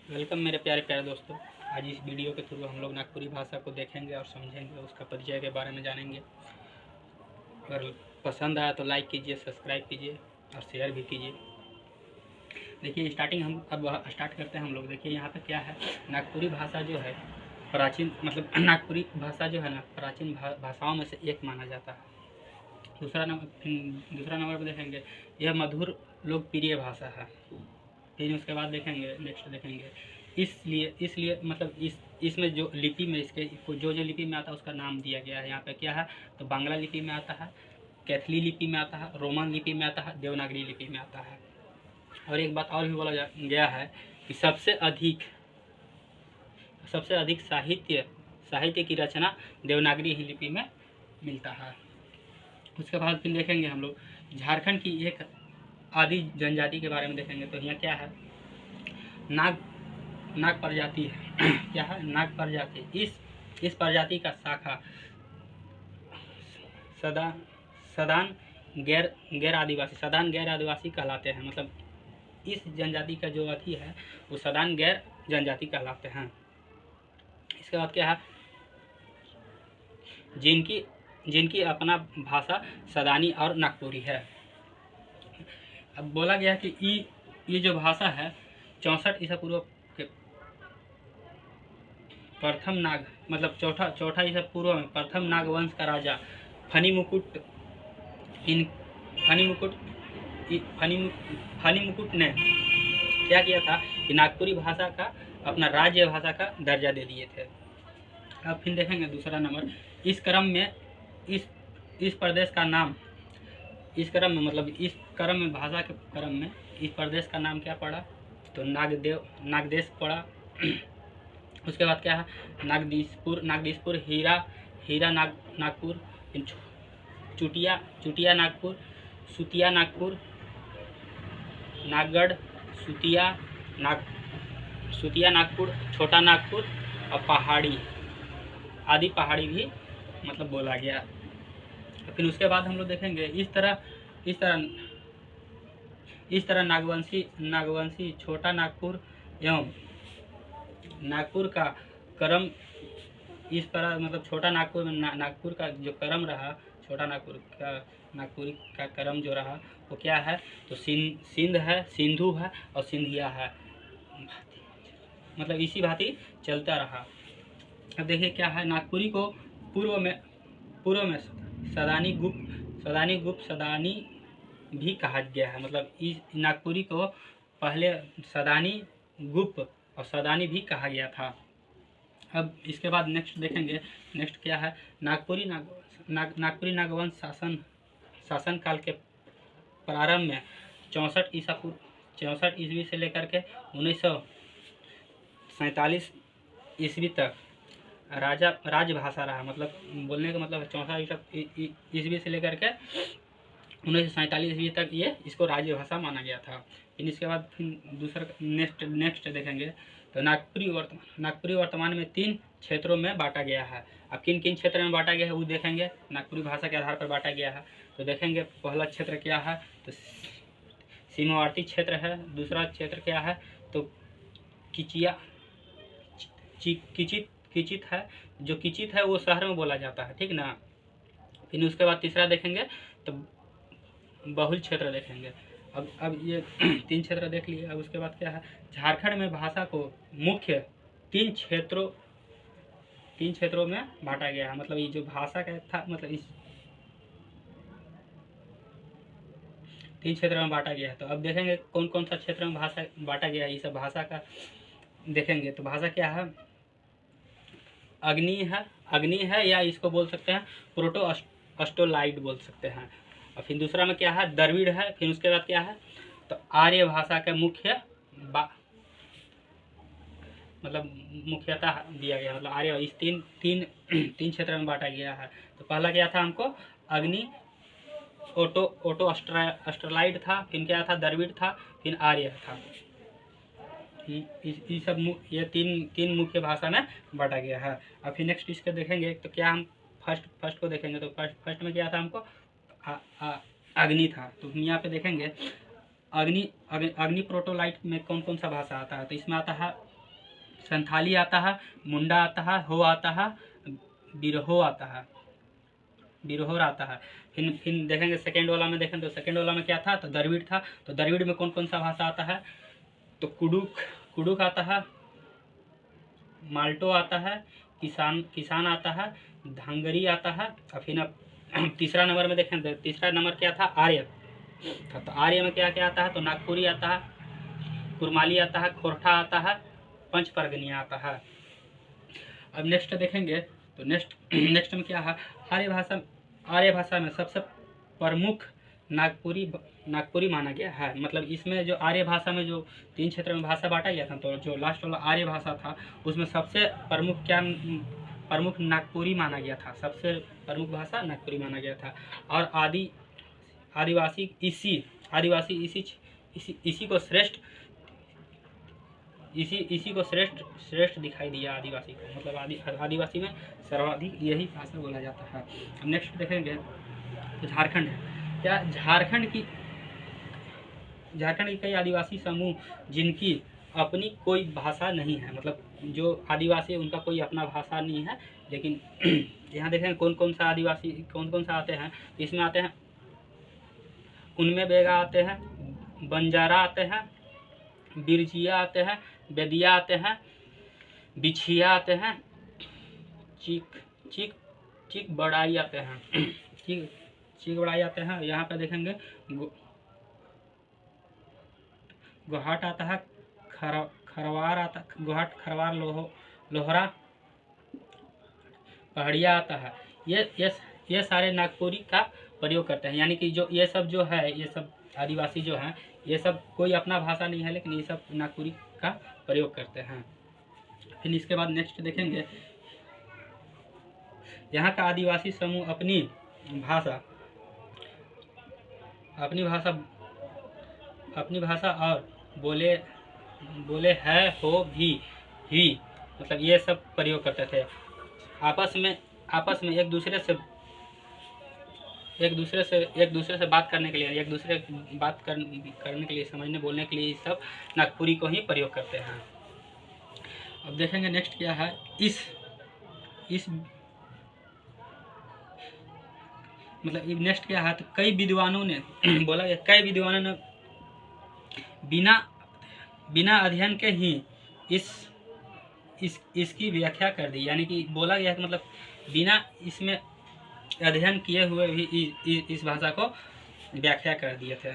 Welcome मेरे प्यारे प्यारे दोस्तों। आज इस वीडियो के थ्रू हम लोग नागपुरी भाषा को देखेंगे और समझेंगे, उसका परिचय के बारे में जानेंगे। अगर पसंद आया तो लाइक कीजिए, सब्सक्राइब कीजिए और शेयर भी कीजिए। देखिए स्टार्टिंग हम अब स्टार्ट करते हैं हम लोग। देखिए यहाँ पे क्या है, नागपुरी भाषा जो है प्राचीन, मतलब नागपुरी भाषा जो है ना प्राचीन भाषाओं में से एक माना जाता है। दूसरा नंबर पर देखेंगे, यह मधुर लोकप्रिय भाषा है। फिर उसके बाद देखेंगे, नेक्स्ट देखेंगे, इसलिए मतलब इसमें जो लिपि में इसके जो लिपि में आता है उसका नाम दिया गया है। यहाँ पे क्या है, तो बांग्ला लिपि में आता है, कैथली लिपि में आता है, रोमन लिपि में आता है, देवनागरी लिपि में आता है। और एक बात और भी बोला गया है कि सबसे अधिक साहित्य की रचना देवनागरी ही लिपि में मिलता है। उसके बाद फिर देखेंगे हम लोग झारखंड की एक आदि जनजाति के बारे में देखेंगे। तो यहाँ क्या है, नाग प्रजाति है। क्या है, नाग प्रजाति। इस प्रजाति का शाखा सदान गैर आदिवासी कहलाते हैं। मतलब इस जनजाति का जो अथी है वो सदान गैर जनजाति कहलाते हैं। इसके बाद क्या है, जिनकी अपना भाषा सदानी और नागपुरी है। अब बोला गया कि ये जो भाषा है 64 ईसा पूर्व के प्रथम नाग, मतलब चौथा ईसा पूर्व में प्रथम नाग वंश का राजा फनी मुकुट ने क्या किया था कि नागपुरी भाषा का अपना राज्य भाषा का दर्जा दे दिए थे। अब फिर देखेंगे दूसरा नंबर, इस क्रम में इस प्रदेश का नाम, इस क्रम में मतलब इस क्रम में भाषा के क्रम में इस प्रदेश का नाम क्या पड़ा, तो नागदेश पड़ा। उसके बाद क्या है, नागदीशपुर, हीरा नागपुर, चुटिया नागपुर, सुतिया नागपुर, नागगढ़, सुतिया नागपुर, छोटा नागपुर और आदि पहाड़ी भी मतलब बोला गया। फिर उसके बाद हम लोग देखेंगे इस तरह नागवंशी छोटा नागपुर एवं नागपुर का क्रम इस तरह, मतलब छोटा नागपुर में नागपुर का जो क्रम रहा, छोटा नागपुरी का क्रम जो रहा वो क्या है, तो सिंध है, सिंधु है और सिंधिया है। मतलब इसी भांति चलता रहा। अब देखिए क्या है, नागपुरी को पूर्व में सदानी भी कहा गया है। मतलब इस नागपुरी को पहले सदानी, गुप्त और सदानी भी कहा गया था। अब इसके बाद नेक्स्ट देखेंगे, नेक्स्ट क्या है, नागपुरी नागवंश शासन काल के प्रारंभ में 64 ईस्वी से लेकर के 1947 ईस्वी तक राजभाषा रहा। मतलब बोलने का मतलब 64 ईस्वी से लेकर के 1947 ईस्वी तक ये इसको राजभाषा माना गया था। फिर इसके बाद फिर दूसरा नेक्स्ट देखेंगे, तो नागपुरी वर्तमान में 3 क्षेत्रों में बांटा गया है। अब किन किन क्षेत्रों में बांटा गया है वो देखेंगे, नागपुरी भाषा के आधार पर बांटा गया है। तो देखेंगे पहला क्षेत्र क्या है, तो सीमावर्ती क्षेत्र है। दूसरा क्षेत्र क्या है, तो किचित है। जो किचित है वो शहर में बोला जाता है, ठीक ना। फिर उसके बाद तीसरा देखेंगे तो बहुल क्षेत्र देखेंगे। अब ये 3 क्षेत्र देख लिए। अब उसके बाद क्या है, झारखंड में भाषा को मुख्य 3 क्षेत्रों में बांटा गया है। मतलब ये जो भाषा का था, मतलब इस 3 क्षेत्रों में बांटा गया है। तो अब देखेंगे कौन कौन सा क्षेत्र में भाषा बांटा गया है। ये सब भाषा का देखेंगे। तो भाषा क्या है, अग्नि है या इसको बोल सकते हैं प्रोटो अस्टोलाइड बोल सकते हैं। और फिर दूसरा में क्या है, द्रविड़ है। फिर उसके बाद क्या है, तो आर्य भाषा का मतलब मुख्यतः दिया गया, मतलब आर्य। इस तीन क्षेत्र में बांटा गया है। तो पहला क्या था हमको, अग्नि, ओटो अस्ट्रोलाइड था। फिर क्या था, द्रविड़ था। फिर आर्य था। ये तीन मुख्य भाषा में बांटा गया है। अब फिर नेक्स्ट इसके देखेंगे तो क्या हम फर्स्ट को देखेंगे। तो फर्स्ट में क्या था हमको, अग्नि था। तो यहाँ पे देखेंगे अग्नि प्रोटोलाइट में कौन कौन सा भाषा आता है? तो इसमें आता है संथाली आता है, मुंडा आता है, हो आता है, बिरहो आता है, बिरहोर आता है। फिर देखेंगे सेकेंड वाला में, देखें तो सेकेंड वाला में क्या था? तो द्रविड़ था। तो द्रविड़ में कौन कौन सा भाषा आता है? तो कुडुक आता है, माल्टो आता है, किसान आता है, धांगरी आता है। और फिर अब तीसरा नंबर में देखें तो तीसरा नंबर क्या था? आर्य। तो आर्य में क्या क्या आता है? तो नागपुरी आता है, कुरमाली आता है, खोरठा आता है, पंचपर्गनिया आता है। अब नेक्स्ट देखेंगे तो नेक्स्ट में क्या है? आर्य भाषा में सबसे प्रमुख नागपुरी माना गया है। मतलब इसमें जो आर्य भाषा में जो 3 क्षेत्र में भाषा बांटा गया था, तो जो लास्ट वाला आर्य भाषा था उसमें सबसे प्रमुख नागपुरी माना गया था। सबसे प्रमुख भाषा नागपुरी माना गया था। और आदिवासी इसी को श्रेष्ठ दिखाई दिया आदिवासी को। मतलब आदिवासी में सर्वाधिक यही भाषा बोला जाता है। अब नेक्स्ट देखेंगे तो झारखंड है। क्या झारखंड की कई आदिवासी समूह जिनकी अपनी कोई भाषा नहीं है, मतलब जो आदिवासी उनका कोई अपना भाषा नहीं है। लेकिन यहाँ देखें कौन कौन सा आदिवासी कौन कौन सा आते हैं। इसमें आते हैं उनमें बेगा आते हैं, बंजारा आते हैं, बिरजिया आते हैं, बेदिया आते हैं, बिछिया आते हैं, चीक बड़ाई आते हैं, चीक बड़ाई आते हैं। यहाँ पे देखेंगे गोहाट आता है, खरवार आता, गोहाट, खरवार, लोहरा, पहाड़िया आता है। ये सारे नागपुरी का प्रयोग करते हैं। यानी कि जो ये सब जो है, ये सब आदिवासी जो हैं, ये सब कोई अपना भाषा नहीं है, लेकिन ये सब नागपुरी का प्रयोग करते हैं। फिर इसके बाद नेक्स्ट देखेंगे यहाँ का आदिवासी समूह अपनी भाषा और बोले है, हो, भी, मतलब ये सब प्रयोग करते थे। आपस में एक दूसरे से बात करने के लिए, करने के लिए, समझने बोलने के लिए सब नागपुरी को ही प्रयोग करते हैं। अब देखेंगे नेक्स्ट क्या है। इस मतलब नेक्स्ट क्या है? तो कई विद्वानों ने बोला गया, कई विद्वानों ने बिना अध्ययन के ही इसकी व्याख्या कर दी। यानी कि बोला गया कि मतलब बिना इसमें अध्ययन किए हुए भी इस भाषा को व्याख्या कर दिए थे।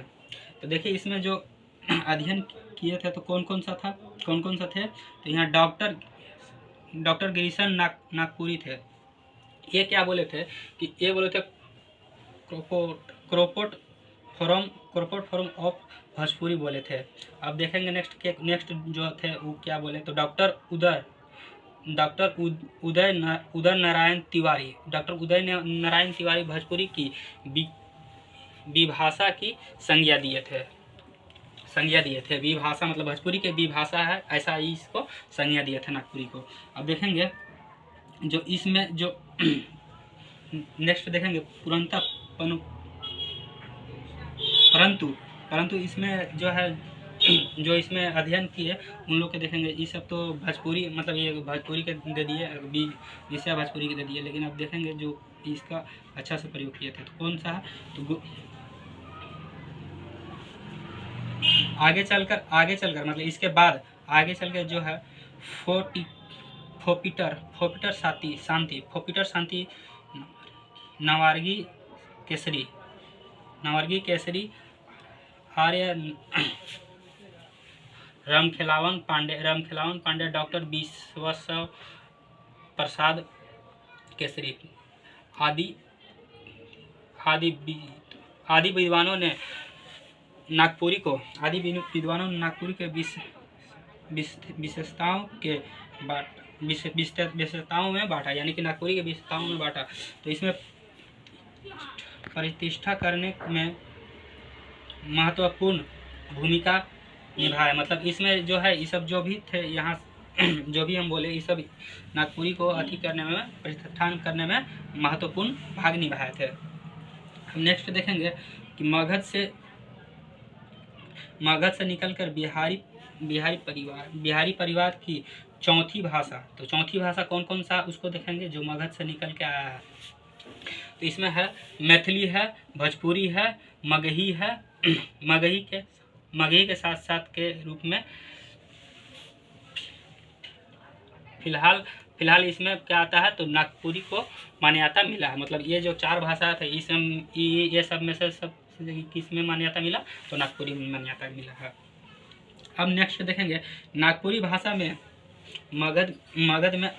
तो देखिए इसमें जो अध्ययन किए थे तो कौन कौन सा थे? तो यहाँ डॉक्टर गिरीशन नागपुरी थे। ये क्या बोले थे कि ये बोले थे क्रोपोट फोरम ऑफ भोजपुरी बोले थे। अब देखेंगे नेक्स्ट जो थे वो क्या बोले। तो डॉक्टर उदय नारायण तिवारी भोजपुरी की विभाषा की संज्ञा दिए थे। विभाषा मतलब भोजपुरी के विभाषा है, ऐसा ही इसको संज्ञा दिए थे नागपुरी को। अब देखेंगे जो इसमें जो नेक्स्ट देखेंगे परंतु इसमें जो है, जो इसमें अध्ययन किए उन लोग के देखेंगे। ये सब तो भोजपुरी मतलब ये भोजपुरी के दे दिए, विषय भोजपुरी के दे दिए। लेकिन अब देखेंगे जो इसका अच्छा से प्रयोग किए थे तो कौन सा है? तो आगे चलकर मतलब इसके बाद आगे चलकर जो है फोपिटर शांति, नवार्गी केसरी, आर्य, रामखेलावन पांडे, डॉक्टर विश्वेश्वर प्रसाद केसरी आदि विद्वानों ने नागपुरी के विशेषताओं में बांटा। यानी कि नागपुरी के विशेषताओं में बांटा। तो इसमें प्रतिष्ठा करने में महत्वपूर्ण भूमिका निभाया। मतलब इसमें जो है ये सब जो भी थे यहाँ जो भी हम बोले, ये सब नागपुरी को प्रतिष्ठान करने में महत्वपूर्ण भाग निभाए थे। हम नेक्स्ट देखेंगे कि मगध से निकलकर बिहारी परिवार की चौथी भाषा। तो चौथी भाषा कौन कौन सा उसको देखेंगे जो मगध से निकल के आया है। तो इसमें है मैथिली है, भोजपुरी है, मगही है। मगही के साथ साथ के रूप में फिलहाल इसमें क्या आता है, तो नागपुरी को मान्यता मिला है। मतलब ये जो 4 भाषा थे इसमें ये सब में से सब किस में मान्यता मिला, तो नागपुरी में मान्यता मिला है। अब नेक्स्ट देखेंगे नागपुरी भाषा में मगध में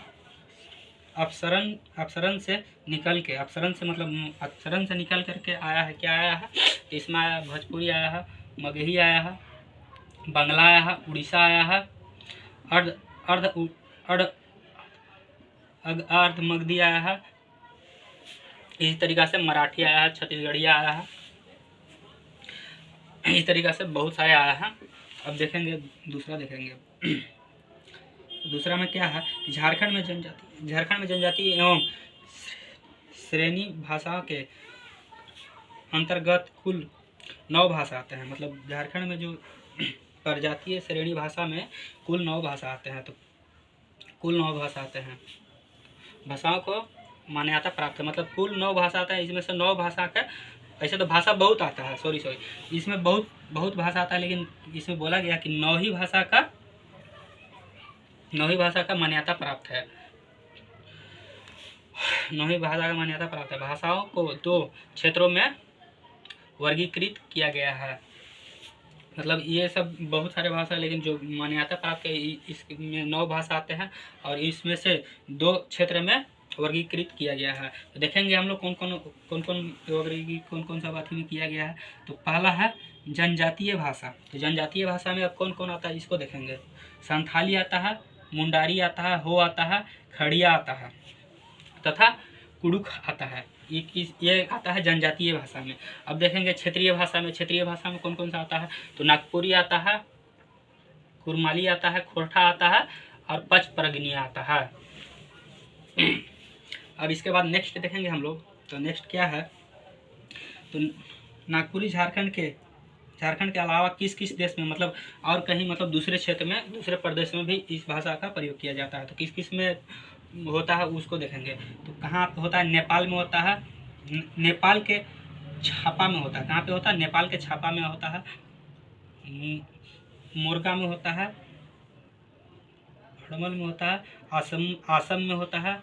अपसरण से निकल करके आया है। क्या आया है, तो इसमें आया भोजपुरी आया है, मगही आया है, बंगला आया है, उड़ीसा आया है, अर्ध मगधी आया है। इसी तरीक़ा से मराठी आया है, छत्तीसगढ़िया आया है। इस तरीक़ा से बहुत सारे आया है। अब देखेंगे दूसरा दूसरा में क्या है, झारखंड में जनजाति एवं श्रेणी भाषा के अंतर्गत कुल 9 भाषा आते हैं। मतलब झारखंड में जो प्रजातीय श्रेणी भाषा में कुल 9 भाषा आते हैं। तो कुल 9 भाषा आते हैं, भाषाओं को मान्यता प्राप्त है। मतलब कुल 9 भाषा आता है, इसमें से 9 भाषा का, ऐसे तो भाषा बहुत आता है, सॉरी इसमें बहुत भाषा आता है, लेकिन इसमें बोला गया कि 9 ही भाषा का मान्यता प्राप्त है। 9 ही भाषा का मान्यता प्राप्त है। भाषाओं को 2 क्षेत्रों में वर्गीकृत किया गया है। मतलब ये सब बहुत सारे भाषा, लेकिन जो मान्यता प्राप्त है इसमें 9 भाषा आते हैं और इसमें से 2 क्षेत्र में वर्गीकृत किया गया है। तो देखेंगे हम लोग कौन कौन सा बात में किया गया है। तो पहला है जनजातीय भाषा। तो जनजातीय भाषा में अब कौन कौन आता है इसको देखेंगे। संथाली आता है, मुंडारी आता है, हो आता है, खड़िया आता है तथा कुड़ुक आता है। ये आता है जनजातीय भाषा में। अब देखेंगे क्षेत्रीय भाषा में कौन कौन सा आता है। तो नागपुरी आता है, कुरमाली आता है, खोरठा आता है और पचपरगनिया आता है। अब इसके बाद नेक्स्ट देखेंगे हम लोग। तो नेक्स्ट क्या है, तो नागपुरी झारखंड के अलावा किस किस देश में, मतलब और कहीं, मतलब दूसरे क्षेत्र में, दूसरे प्रदेश में भी इस भाषा का प्रयोग किया जाता है। तो किस किस में होता है उसको देखेंगे। तो कहाँ होता है, नेपाल में होता है, नेपाल के छापा में होता है। कहाँ पे होता है, नेपाल के छापा में होता है, मोरगा में होता है, हड़मल में होता है, आसम में होता है,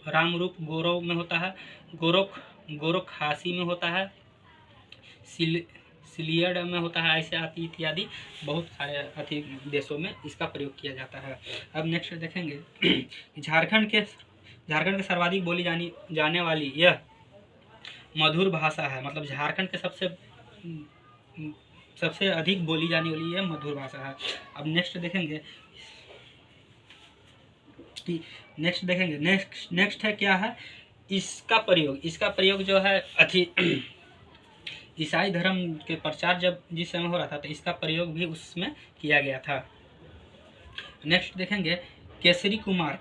रामरूप गोरव में होता है, गोरखहासी में होता है, सिलियड में होता है। ऐसे आदि इत्यादि बहुत सारे देशों में इसका प्रयोग किया जाता है। अब नेक्स्ट देखेंगे झारखंड के सर्वाधिक बोली जाने वाली यह मधुर भाषा है। मतलब झारखंड के सबसे अधिक बोली जाने वाली यह मधुर भाषा है। अब नेक्स्ट देखेंगे नेक्स्ट है क्या है, इसका प्रयोग जो है ईसाई धर्म के प्रचार जिस समय हो रहा था, तो इसका प्रयोग भी उसमें किया गया था। नेक्स्ट देखेंगे केसरी कुमार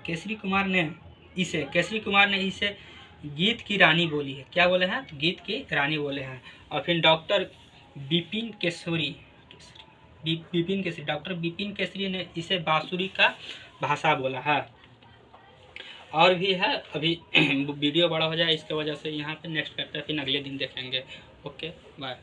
ने इसे गीत की रानी बोली है। क्या बोले हैं, तो गीत की रानी बोले हैं। और फिर डॉक्टर बिपिन केसरी ने इसे बांसुरी का भाषा बोला है। और भी है, अभी वीडियो बड़ा हो जाए इसके वजह से यहाँ पे नेक्स्ट करते हैं, फिर अगले दिन देखेंगे। Okay bye.